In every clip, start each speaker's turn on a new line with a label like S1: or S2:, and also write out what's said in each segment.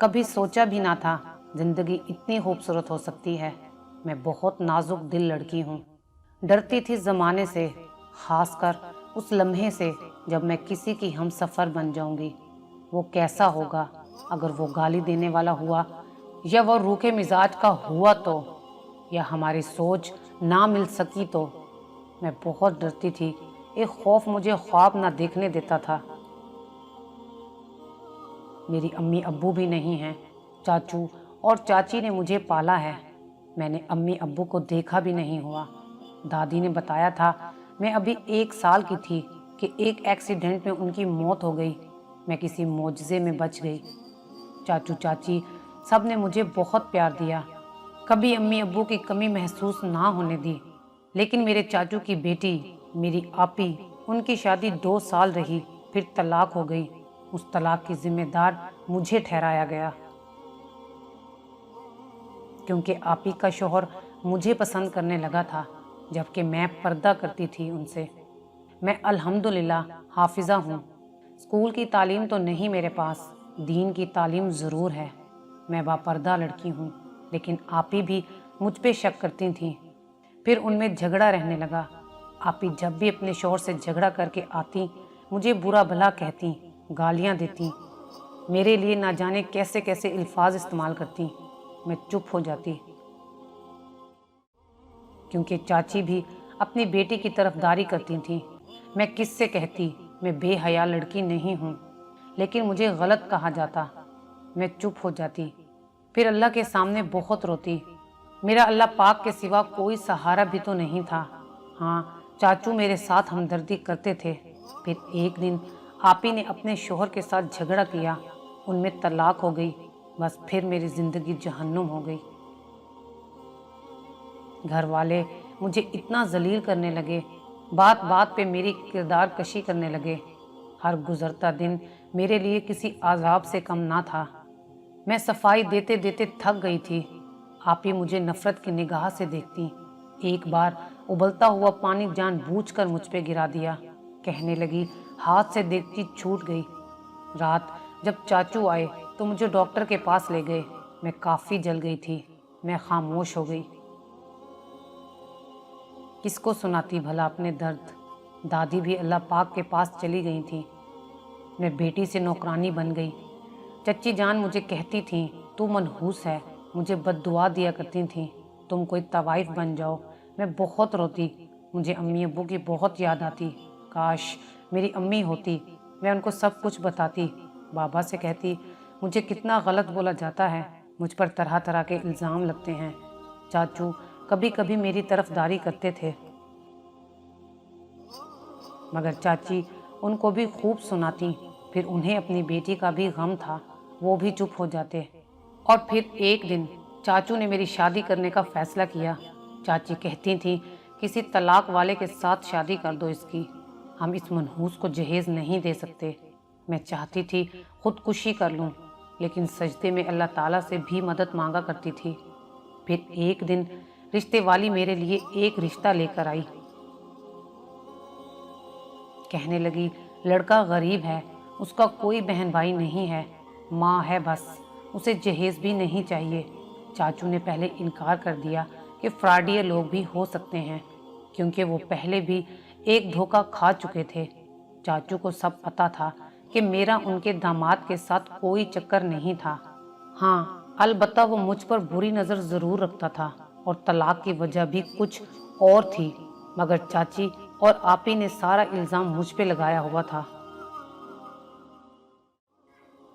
S1: कभी सोचा भी ना था जिंदगी इतनी खूबसूरत हो सकती है। मैं बहुत नाजुक दिल लड़की हूँ। डरती थी ज़माने से, खासकर उस लम्हे से जब मैं किसी की हम सफ़र बन जाऊंगी। वो कैसा होगा अगर वो गाली देने वाला हुआ, या वो रूखे मिजाज का हुआ तो, या हमारी सोच ना मिल सकी तो। मैं बहुत डरती थी। एक खौफ मुझे ख्वाब ना देखने देता था। मेरी अम्मी अब्बू भी नहीं हैं। चाचू और चाची ने मुझे पाला है। मैंने अम्मी अब्बू को देखा भी नहीं हुआ। दादी ने बताया था मैं अभी 1 साल की थी कि एक एक्सीडेंट में उनकी मौत हो गई। मैं किसी मोजज़े में बच गई। चाचू चाची सब ने मुझे बहुत प्यार दिया, कभी अम्मी अब्बू की कमी महसूस ना होने दी। लेकिन मेरे चाचू की बेटी, मेरी आपी, उनकी शादी 2 साल रही, फिर तलाक हो गई। उस तलाक की जिम्मेदार मुझे ठहराया गया, क्योंकि आपी का शौहर मुझे पसंद करने लगा था, जबकि मैं पर्दा करती थी उनसे। मैं अल्हम्दुलिल्लाह हाफिज़ा हूँ। स्कूल की तालीम तो नहीं मेरे पास, दीन की तालीम ज़रूर है। मैं बापर्दा लड़की हूँ, लेकिन आपी भी मुझ पे शक करती थी। फिर उनमें झगड़ा रहने लगा। आपी जब भी अपने शौहर से झगड़ा करके आती, मुझे बुरा भला कहती, गालियाँ देती, मेरे लिए ना जाने कैसे कैसे अल्फाज इस्तेमाल करती। मैं चुप हो जाती, क्योंकि चाची भी अपनी बेटी की तरफदारी करती थी। मैं किससे कहती मैं बेहया लड़की नहीं हूँ, लेकिन मुझे गलत कहा जाता। मैं चुप हो जाती, फिर अल्लाह के सामने बहुत रोती। मेरा अल्लाह पाक के सिवा कोई सहारा भी तो नहीं था। हाँ, चाचू मेरे साथ हमदर्दी करते थे। फिर एक दिन आपी ने अपने शोहर के साथ झगड़ा किया, उनमें तलाक हो गई। बस फिर मेरी ज़िंदगी जहन्नुम हो गई। घर वाले मुझे इतना जलील करने लगे, बात बात पे मेरी किरदार कशी करने लगे। हर गुजरता दिन मेरे लिए किसी आज़ाब से कम ना था। मैं सफाई देते देते थक गई थी। आप ही मुझे नफरत की निगाह से देखती। एक बार उबलता हुआ पानी जानबूझकर मुझ पे गिरा दिया। कहने लगी हाथ से देखती छूट गई। रात जब चाचू आए तो मुझे डॉक्टर के पास ले गए। मैं काफ़ी जल गई थी। मैं खामोश हो गई। किसको सुनाती भला अपने दर्द। दादी भी अल्लाह पाक के पास चली गई थी। मैं बेटी से नौकरानी बन गई। चच्ची जान मुझे कहती थी तू मनहूस है, मुझे बद्दुआ दिया करती थी, तुम कोई तवाइफ बन जाओ। मैं बहुत रोती। मुझे अम्मी अब्बू की बहुत याद आती। काश मेरी अम्मी होती, मैं उनको सब कुछ बताती। बाबा से कहती मुझे कितना गलत बोला जाता है, मुझ पर तरह तरह के इल्ज़ाम लगते हैं। चाचू कभी कभी मेरी तरफदारी करते थे, मगर चाची उनको भी खूब सुनाती। फिर उन्हें अपनी बेटी का भी गम था, वो भी चुप हो जाते। और फिर एक दिन चाचू ने मेरी शादी करने का फैसला किया। चाची कहती थी किसी तलाक वाले के साथ शादी कर दो इसकी, हम इस मनहूस को जहेज नहीं दे सकते। मैं चाहती थी खुदकुशी कर लूं, लेकिन सजदे में अल्लाह ताला से भी मदद मांगा करती थी। फिर एक दिन रिश्ते वाली मेरे लिए एक रिश्ता लेकर आई। कहने लगी लड़का गरीब है, उसका कोई बहन भाई नहीं है, माँ है बस, उसे जहेज भी नहीं चाहिए। चाचू ने पहले इनकार कर दिया कि फ्रॉडियर लोग भी हो सकते हैं, क्योंकि वो पहले भी एक धोखा खा चुके थे। चाचू को सब पता था कि मेरा उनके दामाद के साथ कोई चक्कर नहीं था। हाँ, अलबत्ता वो मुझ पर बुरी नज़र ज़रूर रखता था, और तलाक की वजह भी कुछ और थी। मगर चाची और आपी ने सारा इल्ज़ाम मुझ पे लगाया हुआ था।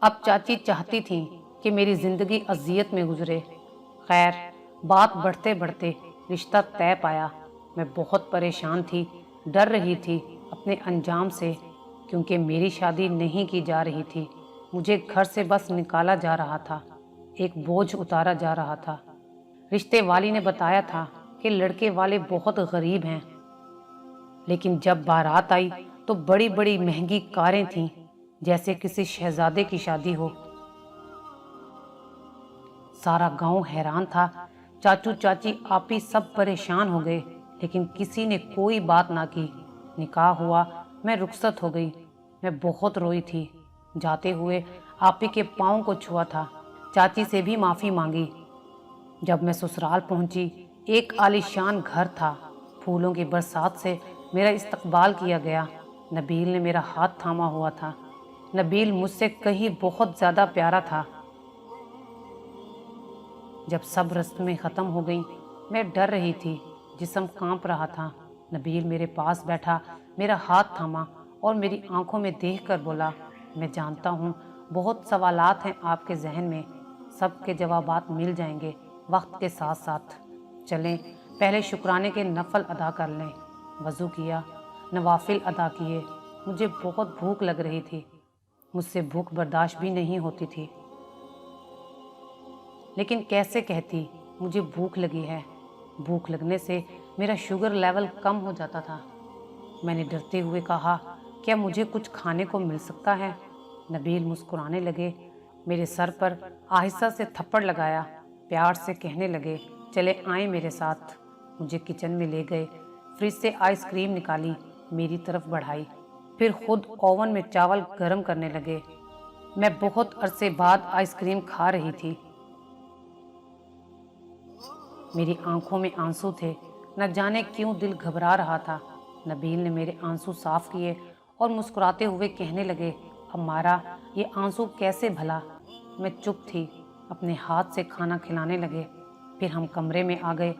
S1: अब चाची चाहती थी कि मेरी ज़िंदगी अज़ियत में गुजरे। खैर, बात बढ़ते बढ़ते रिश्ता तय पाया। मैं बहुत परेशान थी, डर रही थी अपने अंजाम से, क्योंकि मेरी शादी नहीं की जा रही थी। मुझे घर से बस निकाला जा रहा था, एक बोझ उतारा जा रहा था। रिश्ते वाली ने बताया था कि लड़के वाले बहुत गरीब हैं, लेकिन जब बारात आई तो बड़ी बड़ी महंगी कारें थीं, जैसे किसी शहजादे की शादी हो। सारा गांव हैरान था। चाचू चाची आपी सब परेशान हो गए, लेकिन किसी ने कोई बात ना की। निकाह हुआ, मैं रुखसत हो गई। मैं बहुत रोई थी। जाते हुए आपी के पाँव को छुआ था। चाची से भी माफ़ी मांगी। जब मैं ससुराल पहुंची, एक आलीशान घर था। फूलों की बरसात से मेरा इस्तकबाल किया गया। नबील ने मेरा हाथ थामा हुआ था। नबील मुझसे कहीं बहुत ज़्यादा प्यारा था। जब सब रस्में ख़त्म हो गईं, मैं डर रही थी, जिस्म कांप रहा था। नबील मेरे पास बैठा, मेरा हाथ थामा और मेरी आंखों में देखकर बोला, मैं जानता हूँ बहुत सवालात हैं आपके जहन में, सबके जवाबात मिल जाएंगे वक्त के साथ साथ। चलें पहले शुक्राने के नफल अदा कर लें। वज़ू किया, नवाफिल अदा किए। मुझे बहुत भूख लग रही थी। मुझसे भूख बर्दाश्त भी नहीं होती थी, लेकिन कैसे कहती मुझे भूख लगी है। भूख लगने से मेरा शुगर लेवल कम हो जाता था। मैंने डरते हुए कहा, क्या मुझे कुछ खाने को मिल सकता है? नबील मुस्कुराने लगे, मेरे सर पर आहिस्ता से थप्पड़ लगाया, प्यार से कहने लगे, चले आए मेरे साथ। मुझे किचन में ले गए, फ्रिज से आइसक्रीम निकाली, मेरी तरफ बढ़ाई, फिर खुद ओवन में चावल गर्म करने लगे। मैं बहुत अरसे बाद आइसक्रीम खा रही थी। मेरी आंखों में आंसू थे, न जाने क्यों दिल घबरा रहा था। नबील ने मेरे आंसू साफ किए और मुस्कुराते हुए कहने लगे, अम्मारा ये आंसू कैसे भला? मैं चुप थी, अपने हाथ से खाना खिलाने लगे। फिर हम कमरे में आ गए,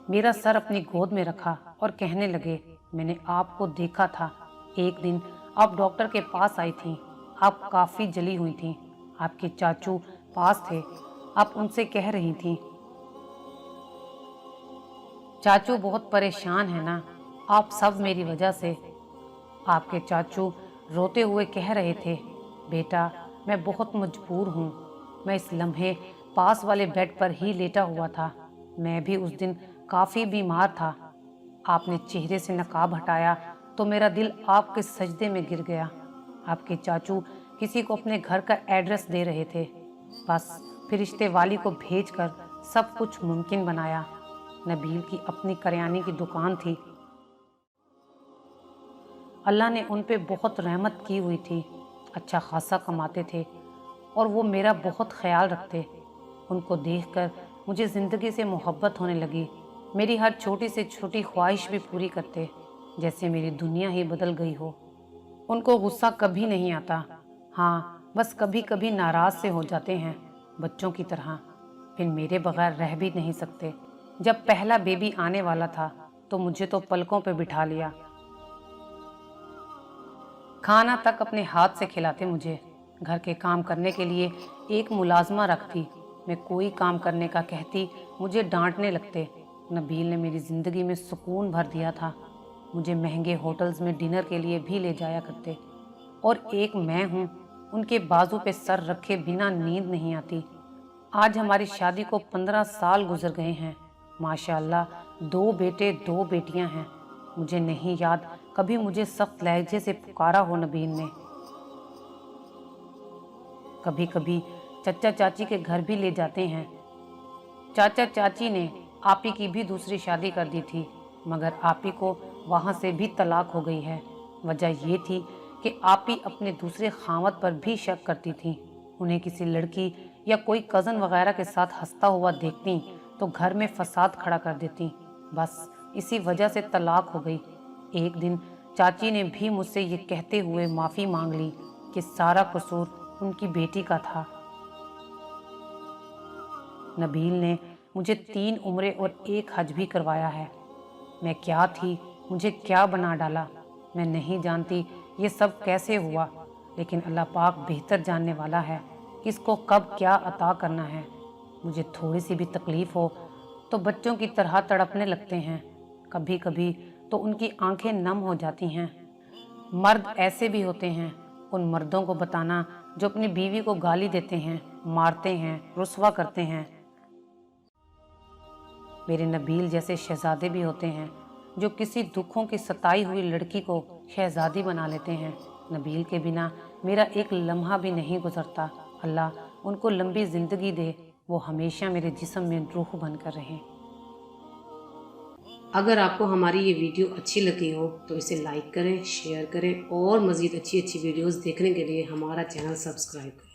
S1: मेरा सर अपनी गोद में रखा और कहने लगे, मैंने आपको देखा था। एक दिन आप डॉक्टर के पास आई थी, आप काफ़ी जली हुई थी। आपके चाचू पास थे, आप उनसे कह रही थी, चाचू बहुत परेशान है ना, आप सब मेरी वजह से। आपके चाचू रोते हुए कह रहे थे, बेटा मैं बहुत मजबूर हूँ। मैं इस लम्हे पास वाले बेड पर ही लेटा हुआ था। मैं भी उस दिन काफ़ी बीमार था। आपने चेहरे से नकाब हटाया तो मेरा दिल आपके सजदे में गिर गया। आपके चाचू किसी को अपने घर का एड्रेस दे रहे थे। बस फिर रिश्ते वाली को भेजकर सब कुछ मुमकिन बनाया। नबील की अपनी करियाने की दुकान थी। अल्लाह ने उन पे बहुत रहमत की हुई थी। अच्छा खासा कमाते थे और वो मेरा बहुत ख्याल रखते। उनको देखकर मुझे ज़िंदगी से मोहब्बत होने लगी। मेरी हर छोटी से छोटी ख्वाहिश भी पूरी करते, जैसे मेरी दुनिया ही बदल गई हो। उनको गुस्सा कभी नहीं आता। हाँ, बस कभी कभी नाराज़ से हो जाते हैं, बच्चों की तरह। फिर मेरे बगैर रह भी नहीं सकते। जब पहला बेबी आने वाला था तो मुझे तो पलकों पे बिठा लिया। खाना तक अपने हाथ से खिलाते मुझे। घर के काम करने के लिए एक मुलाजमा रखती। मैं कोई काम करने का कहती, मुझे डांटने लगते। नबील ने मेरी ज़िंदगी में सुकून भर दिया था। मुझे महंगे होटल्स में डिनर के लिए भी ले जाया करते। और एक मैं हूँ, उनके बाजू पे सर रखे बिना नींद नहीं आती। आज हमारी शादी को 15 साल गुजर गए हैं। माशाअल्लाह 2 बेटे 2 बेटियां हैं। मुझे नहीं याद कभी मुझे सख्त लहजे से पुकारा हो नबील ने। कभी कभी चचा चाची के घर भी ले जाते हैं। चाचा चाची ने आपी की भी दूसरी शादी कर दी थी, मगर आपी को वहाँ से भी तलाक हो गई है। वजह ये थी कि आपी अपने दूसरे खामद पर भी शक करती थी। उन्हें किसी लड़की या कोई कज़न वगैरह के साथ हंसता हुआ देखती तो घर में फसाद खड़ा कर देती। बस इसी वजह से तलाक हो गई। एक दिन चाची ने भी मुझसे ये कहते हुए माफ़ी मांग ली कि सारा कसूर उनकी बेटी का था। नबील ने मुझे 3 उम्रे और 1 हज भी करवाया है। मैं क्या थी, मुझे क्या बना डाला, मैं नहीं जानती ये सब कैसे हुआ, लेकिन अल्लाह पाक बेहतर जानने वाला है किसको कब क्या अता करना है। मुझे थोड़ी सी भी तकलीफ़ हो तो बच्चों की तरह तड़पने लगते हैं। कभी कभी तो उनकी आंखें नम हो जाती हैं। मर्द ऐसे भी होते हैं, उन मर्दों को बताना जो अपनी बीवी को गाली देते हैं, मारते हैं, रुस्वा करते हैं। मेरे नबील जैसे शहजादे भी होते हैं जो किसी दुखों की सताई हुई लड़की को शहजादी बना लेते हैं। नबील के बिना मेरा एक लम्हा भी नहीं गुजरता। अल्लाह उनको लंबी ज़िंदगी दे, वो हमेशा मेरे जिस्म में रूह बनकर रहें।
S2: अगर आपको हमारी ये वीडियो अच्छी लगी हो तो इसे लाइक करें, शेयर करें और मज़ीद अच्छी अच्छी वीडियोस देखने के लिए हमारा चैनल सब्सक्राइब करें।